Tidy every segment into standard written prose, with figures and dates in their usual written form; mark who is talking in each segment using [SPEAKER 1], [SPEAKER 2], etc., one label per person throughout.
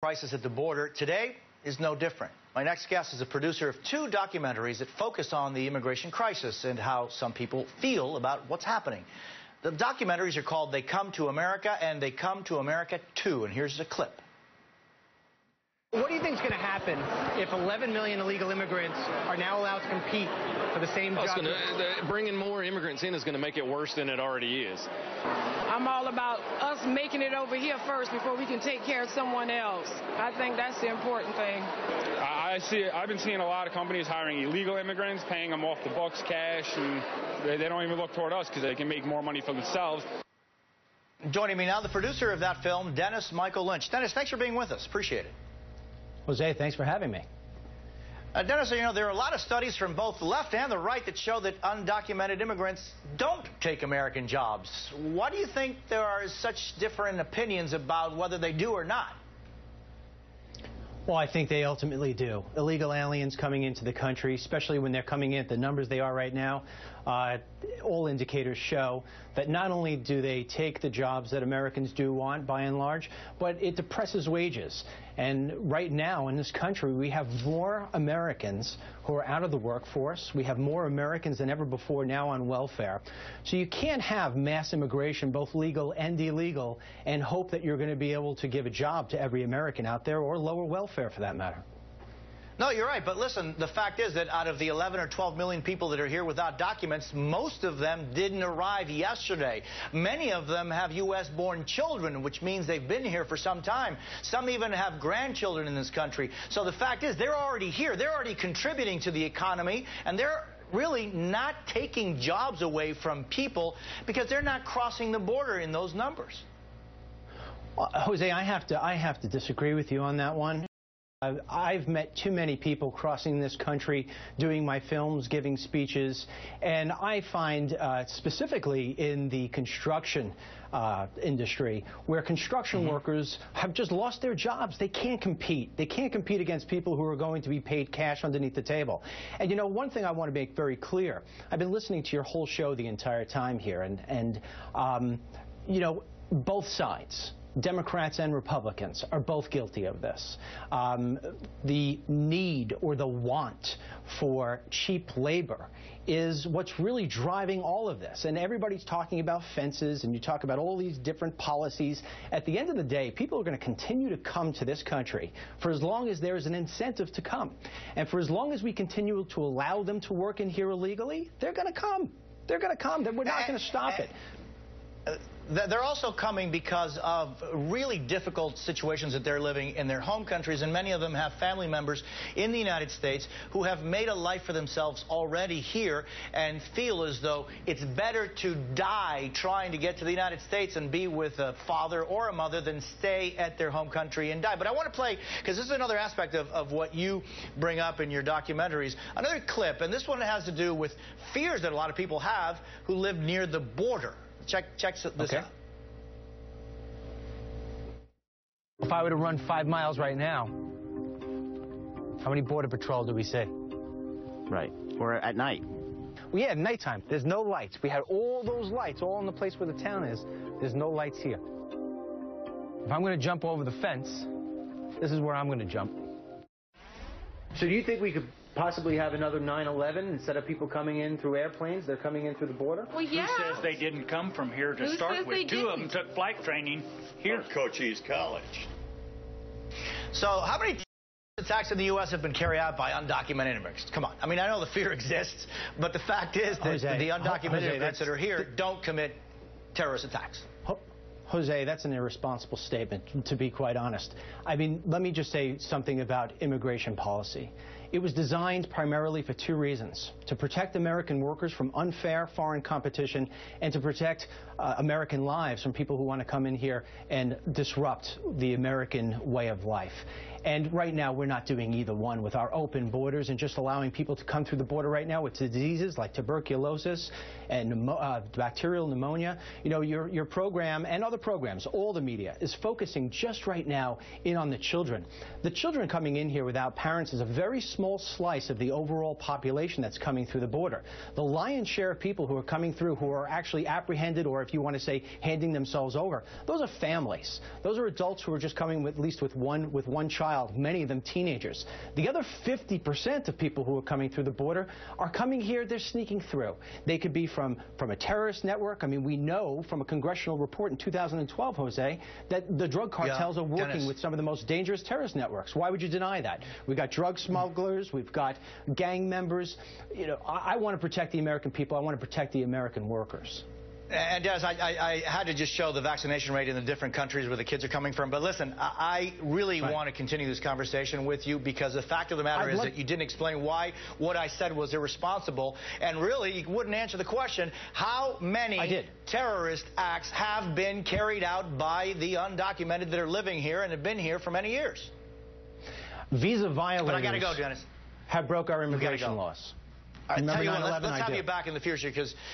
[SPEAKER 1] Crisis at the border today is no different. My next guest is a producer of 2 documentaries that focus on the immigration crisis and how some people feel about what's happening. The documentaries are called They Come to America and They Come to America Too, and here's a clip.
[SPEAKER 2] What do you think is going to happen if 11 million illegal immigrants are now allowed to compete for the same job?
[SPEAKER 3] Bringing more immigrants in is going to make it worse than it already is.
[SPEAKER 4] I'm all about us making it over here first before we can take care of someone else. I think that's the important thing.
[SPEAKER 5] I've been seeing a lot of companies hiring illegal immigrants, paying them off the books cash, and they don't even look toward us because they can make more money for themselves.
[SPEAKER 1] Joining me now, the producer of that film, Dennis Michael Lynch. Dennis, thanks for being with us. Appreciate it.
[SPEAKER 2] Jose, thanks for having me.
[SPEAKER 1] Dennis, you know, there are a lot of studies from both the left and the right that show that undocumented immigrants don't take American jobs. Why do you think there are such different opinions about whether they do or not?
[SPEAKER 2] Well, I think they ultimately do. Illegal aliens coming into the country, especially when they're coming in at the numbers they are right now, all indicators show that not only do they take the jobs that Americans do want, by and large, but it depresses wages. And right now in this country, we have more Americans who are out of the workforce. We have more Americans than ever before now on welfare. So you can't have mass immigration, both legal and illegal, and hope that you're going to be able to give a job to every American out there, or lower welfare for that matter.
[SPEAKER 1] No, you're right. But listen, the fact is that out of the 11 or 12 million people that are here without documents, most of them didn't arrive yesterday. Many of them have U.S.-born children, which means they've been here for some time. Some even have grandchildren in this country. So the fact is they're already here. They're already contributing to the economy, and they're really not taking jobs away from people because they're not crossing the border in those numbers.
[SPEAKER 2] Jose, I have to disagree with you on that one. I've met too many people crossing this country, doing my films, giving speeches, and I find specifically in the construction industry, where construction workers have just lost their jobs. They can't compete. They can't compete against people who are going to be paid cash underneath the table. And you know, one thing I want to make very clear, I've been listening to your whole show the entire time here, and you know, both sides, Democrats and Republicans, are both guilty of this. The need or the want for cheap labor is what's really driving all of this. And everybody's talking about fences, and you talk about all these different policies. At the end of the day, people are going to continue to come to this country for as long as there is an incentive to come. And for as long as we continue to allow them to work in here illegally, they're going to come. They're going to come. We're not going to stop it.
[SPEAKER 1] They're also coming because of really difficult situations that they're living in their home countries, and many of them have family members in the United States who have made a life for themselves already here and feel as though it's better to die trying to get to the United States and be with a father or a mother than stay at their home country and die. But I want to play, because this is another aspect of what you bring up in your documentaries, another clip, and this one has to do with fears that a lot of people have who live near the border. Check this out.
[SPEAKER 2] If I were to run 5 miles right now, how many border patrol do we see?
[SPEAKER 6] Right. Or at night.
[SPEAKER 2] Well, yeah, at nighttime. There's no lights. We had all those lights all in the place where the town is. There's no lights here. If I'm going to jump over the fence, this is where I'm going to jump. So do you think we could possibly have another 9/11 instead of people coming in through airplanes? They're coming in through the border?
[SPEAKER 4] Well, yeah.
[SPEAKER 7] Who says they didn't come from here to start with? 2 of them took flight training here at Cochise College.
[SPEAKER 1] So how many attacks in the U.S. have been carried out by undocumented immigrants? Come on. I mean, I know the fear exists, but the fact is that the undocumented immigrants that are here don't commit terrorist attacks.
[SPEAKER 2] Jose, that's an irresponsible statement, to be quite honest. I mean, let me just say something about immigration policy. It was designed primarily for 2 reasons: to protect American workers from unfair foreign competition, and to protect American lives from people who want to come in here and disrupt the American way of life. And right now, we're not doing either one with our open borders and just allowing people to come through the border right now with diseases like tuberculosis and bacterial pneumonia. You know, your program and other programs, all the media, is focusing just right now in on the children. The children coming in here without parents is a very small small slice of the overall population that's coming through the border. The lion's share of people who are coming through who are actually apprehended, or if you want to say handing themselves over, those are families. Those are adults who are just coming with, at least with one child, many of them teenagers. The other 50% of people who are coming through the border are coming here, they're sneaking through. They could be from a terrorist network. I mean, we know from a congressional report in 2012, Jose, that the drug cartels are working with some of the most dangerous terrorist networks. Why would you deny that? We've got drug smugglers, we've got gang members. You know, I want to protect the American people. I want to protect the American workers.
[SPEAKER 1] And Dennis, I had to just show the vaccination rate in the different countries where the kids are coming from. But listen, I really want to continue this conversation with you, because the fact of the matter is that you didn't explain why what I said was irresponsible. And really, you wouldn't answer the question, how many terrorist acts have been carried out by the undocumented that are living here and have been here for many years?
[SPEAKER 2] Visa violators.
[SPEAKER 1] But I got to go, Dennis.
[SPEAKER 2] Have broke our immigration laws.
[SPEAKER 1] Let's have you back in the future,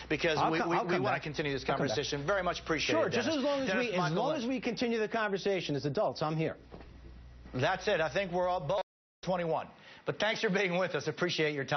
[SPEAKER 1] because we want to continue this conversation. Very much appreciate it.
[SPEAKER 2] Sure, just as long as we continue the conversation as adults, I'm here.
[SPEAKER 1] That's it. I think we're all both 21. But thanks for being with us. Appreciate your time.